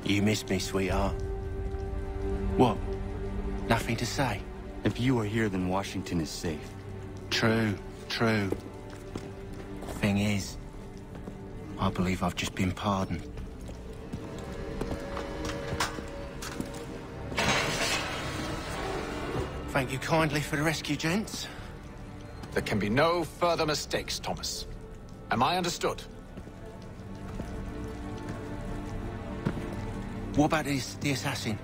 You miss me, sweetheart. What? Nothing to say? If you are here, then Washington is safe. True. Thing is, I believe I've just been pardoned. Thank you kindly for the rescue, gents. There can be no further mistakes, Thomas. Am I understood? What about the assassin?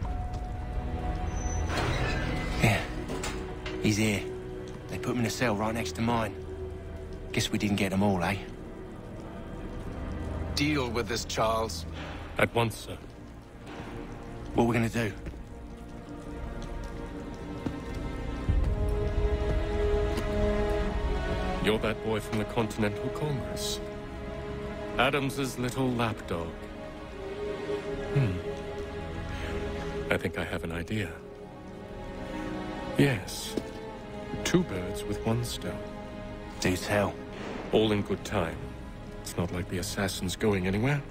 Yeah, he's here. They put him in a cell right next to mine. Guess we didn't get them all, eh? Deal with this, Charles. At once, sir. What are we gonna do? You're that boy from the Continental Congress. Adams's little lapdog. I think I have an idea. Yes. 2 birds with 1 stone. Do tell. All in good time. It's not like the assassin's going anywhere.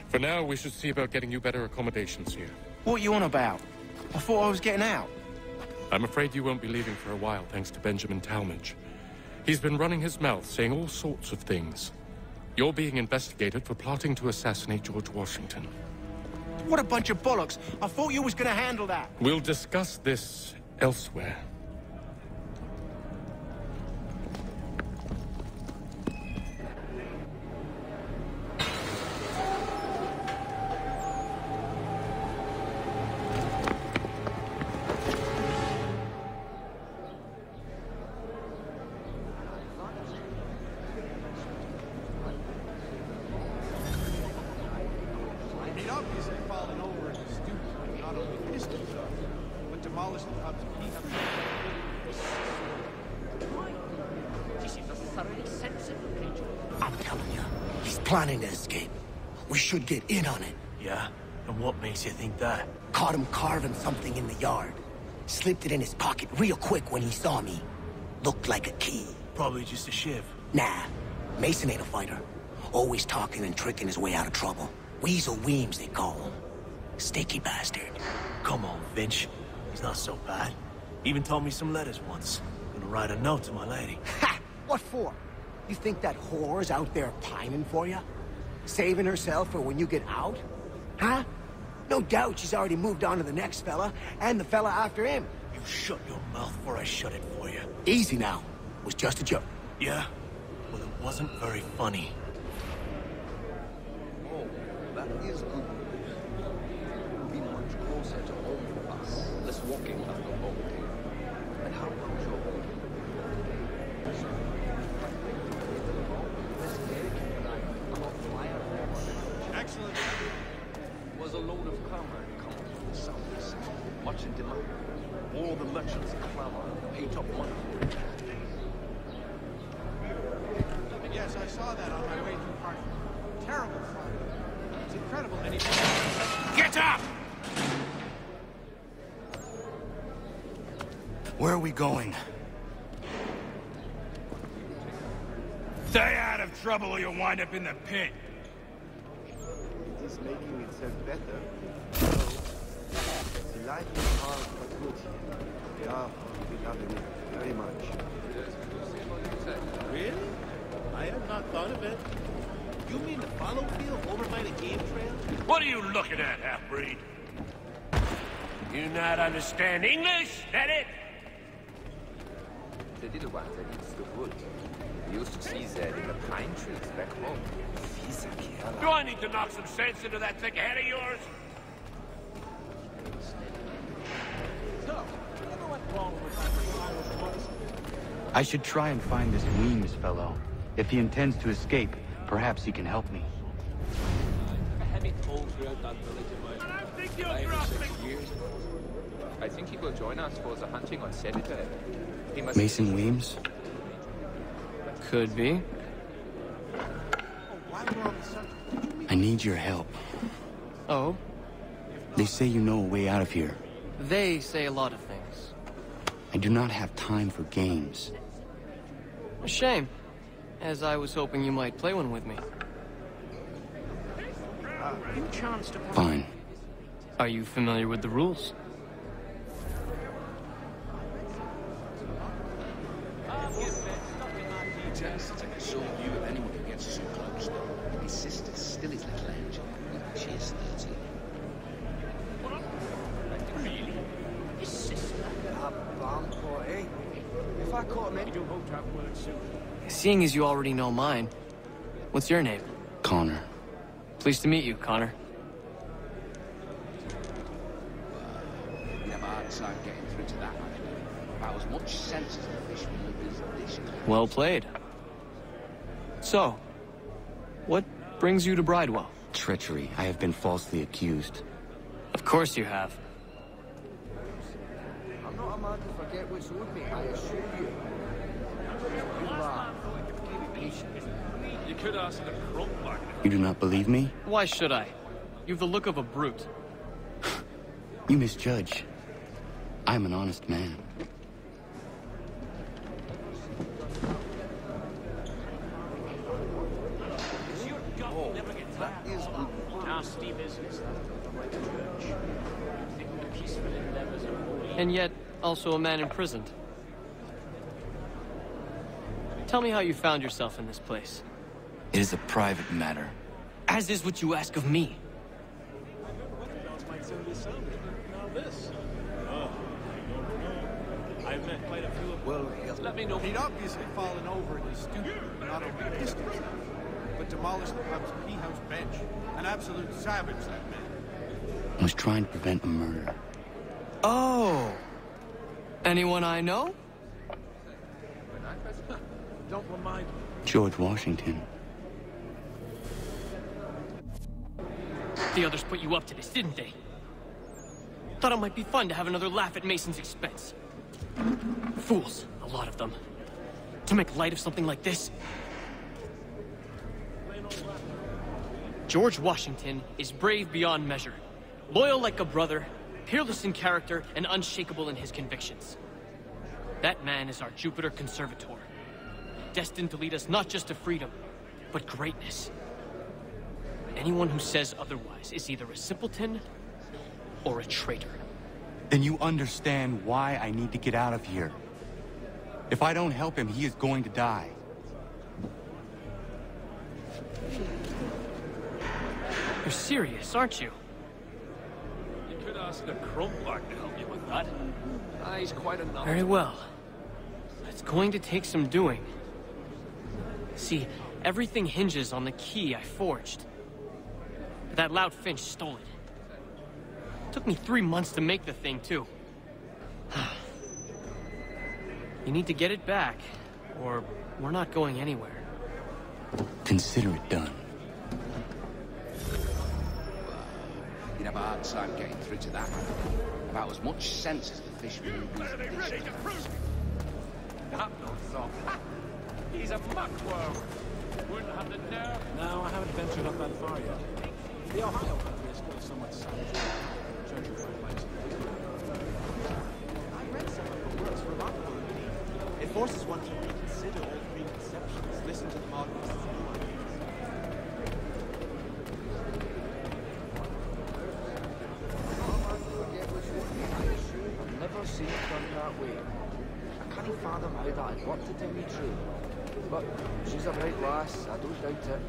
For now, we should see about getting you better accommodations here. What are you on about? I thought I was getting out. I'm afraid you won't be leaving for a while, thanks to Benjamin Talmadge. He's been running his mouth, saying all sorts of things. You're being investigated for plotting to assassinate George Washington. What a bunch of bollocks. I thought you was gonna handle that. We'll discuss this elsewhere. I'm telling you, he's planning to escape. We should get in on it. Yeah? And what makes you think that? Caught him carving something in the yard. Slipped it in his pocket real quick when he saw me. Looked like a key. Probably just a shiv. Nah, Mason ain't a fighter. Always talking and tricking his way out of trouble. Weasel Weems, they call him. Sticky bastard. Come on, Finch. He's not so bad. Even told me some letters once. Gonna write a note to my lady. Ha! What for? You think that whore's out there pining for you? Saving herself for when you get out? Huh? No doubt she's already moved on to the next fella, and the fella after him. You shut your mouth before I shut it for you. Easy now. It was just a joke. Yeah? Well, it wasn't very funny. Oh, that is good. We'll be much closer to home for us. Less walking after home. And how about your home? Excellent. Was a load of carmine coming from the southeast. Much in demand. All the merchants clamor, pay top money. Yes, I saw that on my way through Hartford. Terrible fun. It's incredible that he... Get up! Where are we going? Stay out of trouble or you'll wind up in the pit. It is making itself better. So, the life is hard but good here. We love it very much. Really? I have not thought of it. You mean the follow field over by the game trail? What are you looking at, half-breed? You not understand English? That it? The little one that eats the wood. We used to see that in the pine trees back home. Do I need to knock some sense into that thick head of yours? I should try and find this Weems fellow. If he intends to escape, perhaps he can help me. I think he will join us for the hunting on Saturday. He must Mason Weems? Could be. I need your help. Oh? They say you know a way out of here. They say a lot of things. I do not have time for games. A shame, as I was hoping you might play one with me. You chanced upon... Fine. Are you familiar with the rules? Just to take a sore view of anyone who gets too close. His sister's still his little angel. She is 30. Really? His sister? eh? If I caught him in... You do hope to have word soon. Seeing as you already know mine, what's your name? Connor. Pleased to meet you, Connor. You'd have a hard time getting through to that man. About as much sense as a fishman as this. Well played. So, what brings you to Bridewell? Treachery. I have been falsely accused. Of course you have. I'm not a man to forget what's owed me, I assure you. You patient. You could ask the crump back. You do not believe me? Why should I? You've the look of a brute. You misjudge. I'm an honest man. Nasty business, And yet, also a man imprisoned. Tell me how you found yourself in this place. It is a private matter. As is what you ask of me. I've met quite a few of Well, Let me know. He'd obviously fallen over in his stupor, not only distance, but demolished the pub's tea-house bench. An absolute savage, that man. I was trying to prevent a murder. Oh! Anyone I know? Don't remind me. George Washington. The others put you up to this, didn't they? Thought it might be fun to have another laugh at Mason's expense. Fools, a lot of them. To make light of something like this. George Washington is brave beyond measure, loyal like a brother, peerless in character, and unshakable in his convictions. That man is our Jupiter Conservator, destined to lead us not just to freedom, but greatness. Anyone who says otherwise is either a simpleton or a traitor. Then you understand why I need to get out of here. If I don't help him, he is going to die. You're serious, aren't you? You could ask the crump back to help you with that. He's quite a novel. Very well. It's going to take some doing. See, everything hinges on the key I forged. But that loud Finch stole it. Took me 3 months to make the thing, too. You need to get it back, or we're not going anywhere. Consider it done. You'd have a hard time getting through to that man. About as much sense as the fishman who this. That no thought. He's a muckworm. Wouldn't have the nerve. No, I haven't ventured up that far yet. The Ohio country is still somewhat savage. Judging by places. I read some of the works remarkable indeed. It forces one to reconsider all preconceptions, listen to the modernists' view on things. I've never seen it done that way. I can't fathom how that had worked to tell me true. But she's a bright lass, I don't doubt it.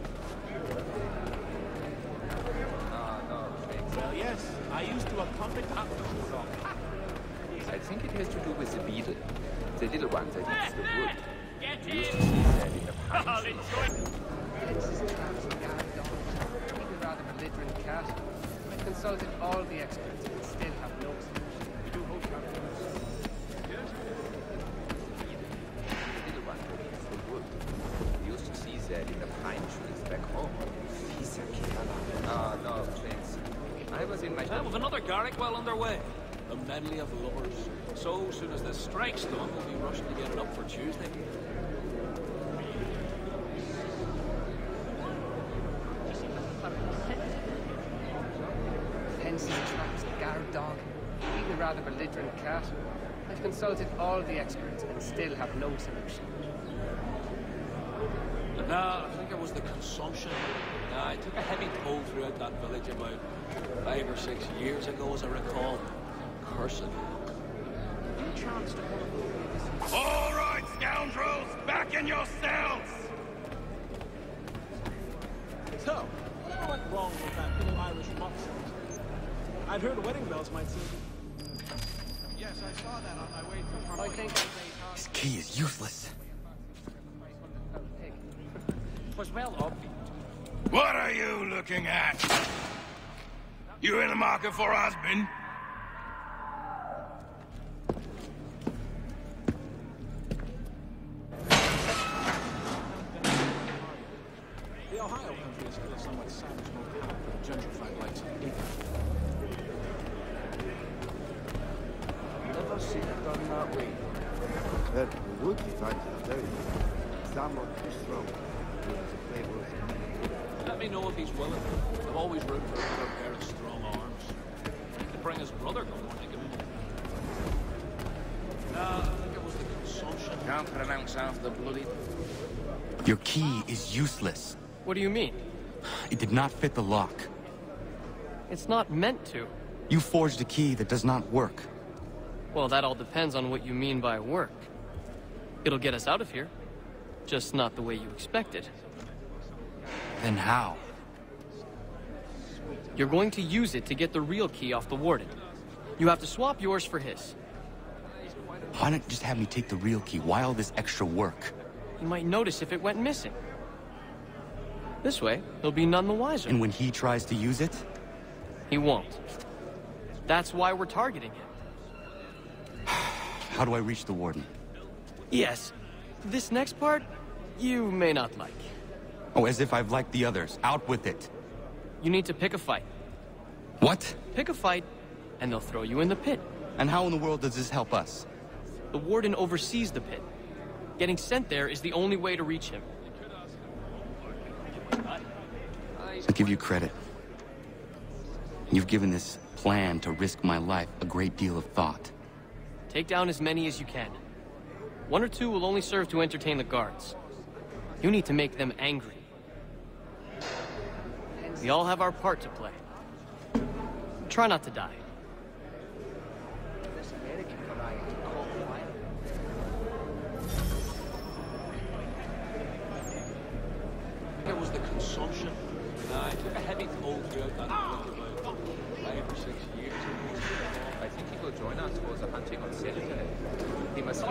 Well, yes, I used to accompany that rock. I think it has to do with the beetle. The little one that eats the wood. Get You used to see that in the pine I'll trees. Even rather belligerent cat. I've consulted all the experts and still have no solution. We do hope that The little one that eats the wood. You used to see that in the pine trees back home. Oh, no, thanks. I was in my... Time of another Garrick well underway. A medley of lovers. So soon as the strike's done, we'll be rushing to get it up for Tuesday. Hence his traps, guard dog. Even rather belligerent cat. I've consulted all the experts and still have no solution. No, I think it was the consumption. Nah, I took a heavy toll throughout that village about 5 or 6 years ago, as I recall. Cursed. Any chance to one of the... All right, scoundrels! Back in your cells! So, what went wrong with that little Irish pop song? I'd heard wedding bells might seem... Yes, I saw that on my way through. I think... This key is useless. Was well obvious. What are you looking at? You in the market for a husband? The Ohio country is still a somewhat savage locale for the gentrified likes of England. Never seen it done that way. That wood you find is very somewhat too strong. The flavor is Let me know if he's willing. I've always room for another pair of strong arms. He could bring his brother going, I give him. I think it was the consumption. Can't pronounce half the bloody... Your key is useless. What do you mean? It did not fit the lock. It's not meant to. You forged a key that does not work. Well, that all depends on what you mean by work. It'll get us out of here. Just not the way you expected. Then how? You're going to use it to get the real key off the warden. You have to swap yours for his. Why not just have me take the real key? Why all this extra work? He might notice if it went missing. This way, he'll be none the wiser. And when he tries to use it? He won't. That's why we're targeting him. How do I reach the warden? Yes. This next part, you may not like. Oh, as if I've liked the others. Out with it. You need to pick a fight. What? Pick a fight, and they'll throw you in the pit. And how in the world does this help us? The warden oversees the pit. Getting sent there is the only way to reach him. I give you credit. You've given this plan to risk my life a great deal of thought. Take down as many as you can. 1 or 2 will only serve to entertain the guards. You need to make them angry. We all have our part to play. Try not to die. This American variety called fire. It was the consumption. I took a heavy toll throughout that village about 5 or 6 years ago. I think he will join us for the hunting on Saturday. He must...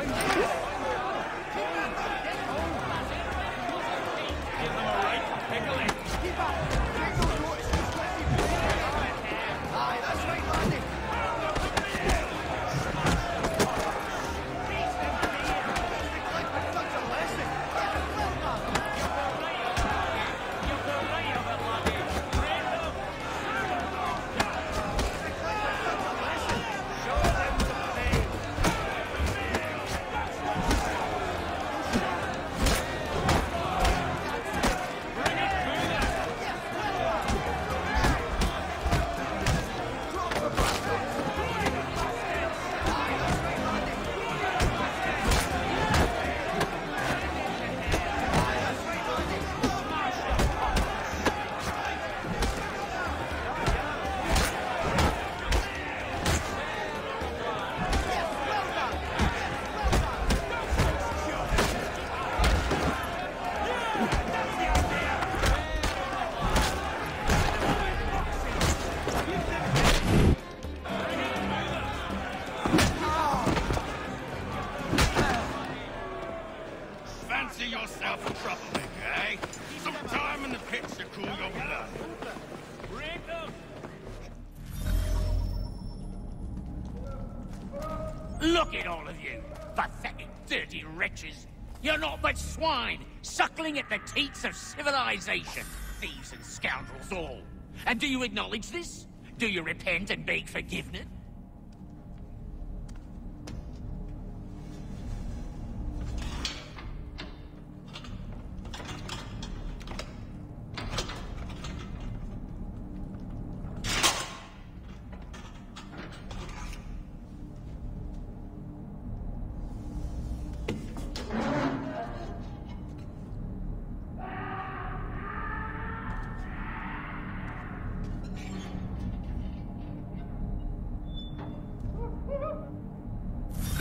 Look at all of you, pathetic, dirty wretches. You're not but swine, suckling at the teats of civilization. Thieves and scoundrels all. And do you acknowledge this? Do you repent and beg forgiveness?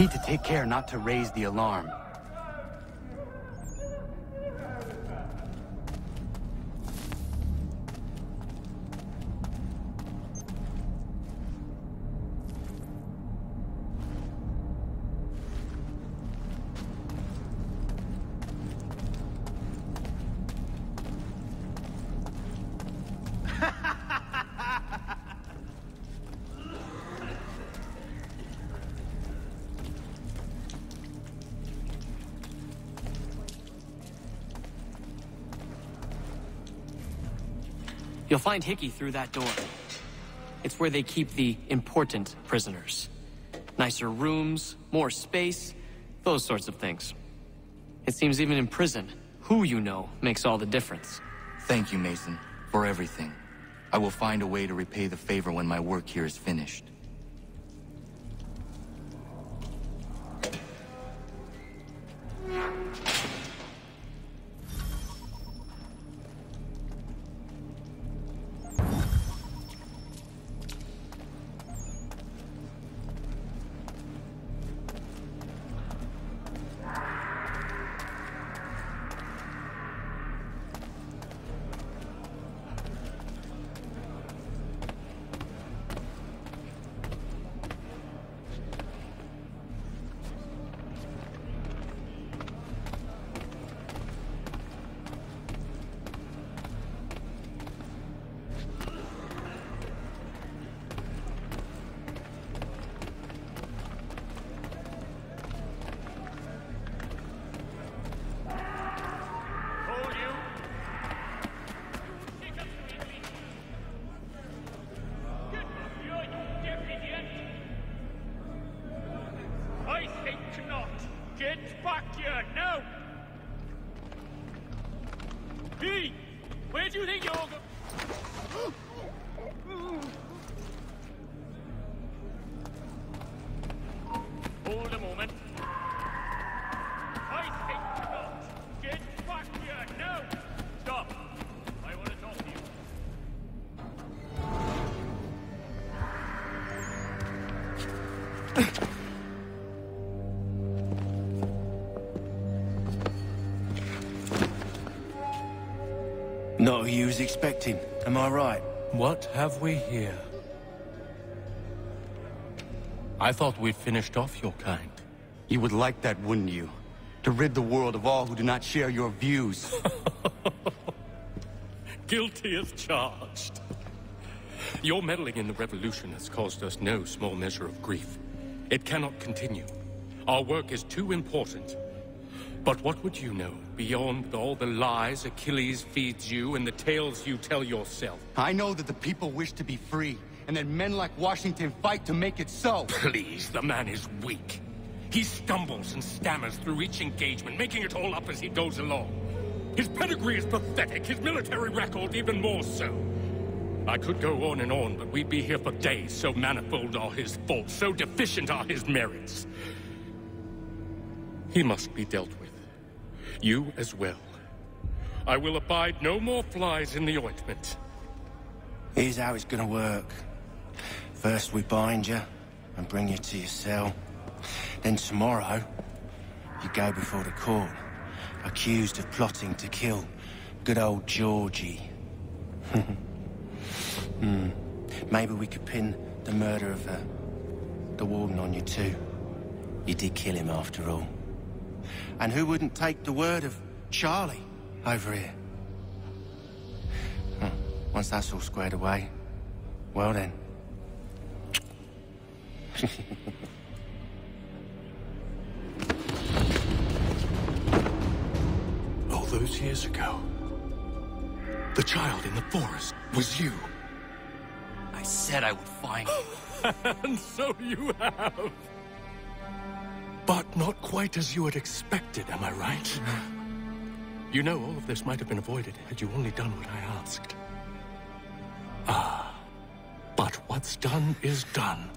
Need to take care not to raise the alarm. You'll find Hickey through that door. It's where they keep the important prisoners. Nicer rooms, more space, those sorts of things. It seems even in prison, who you know makes all the difference. Thank you, Mason, for everything. I will find a way to repay the favor when my work here is finished. Not who you was expecting, am I right? What have we here? I thought we'd finished off your kind. You would like that, wouldn't you? To rid the world of all who do not share your views. Guilty as charged. Your meddling in the revolution has caused us no small measure of grief. It cannot continue. Our work is too important. But what would you know beyond all the lies Achilles feeds you and the tales you tell yourself? I know that the people wish to be free, and that men like Washington fight to make it so. Please, the man is weak. He stumbles and stammers through each engagement, making it all up as he goes along. His pedigree is pathetic, his military record even more so. I could go on and on, but we'd be here for days, so manifold are his faults, so deficient are his merits. He must be dealt with. You as well. I will abide no more flies in the ointment. Here's how it's gonna work. First we bind you and bring you to your cell. Then tomorrow, you go before the court, accused of plotting to kill good old Georgie. Maybe we could pin the murder of the warden on you too. You did kill him after all. And who wouldn't take the word of Charlie over here? Once that's all squared away, well then. All those years ago, the child in the forest was you. I said I would find you. And so you have. But not quite as you had expected, am I right? You know, all of this might have been avoided had you only done what I asked. But what's done is done.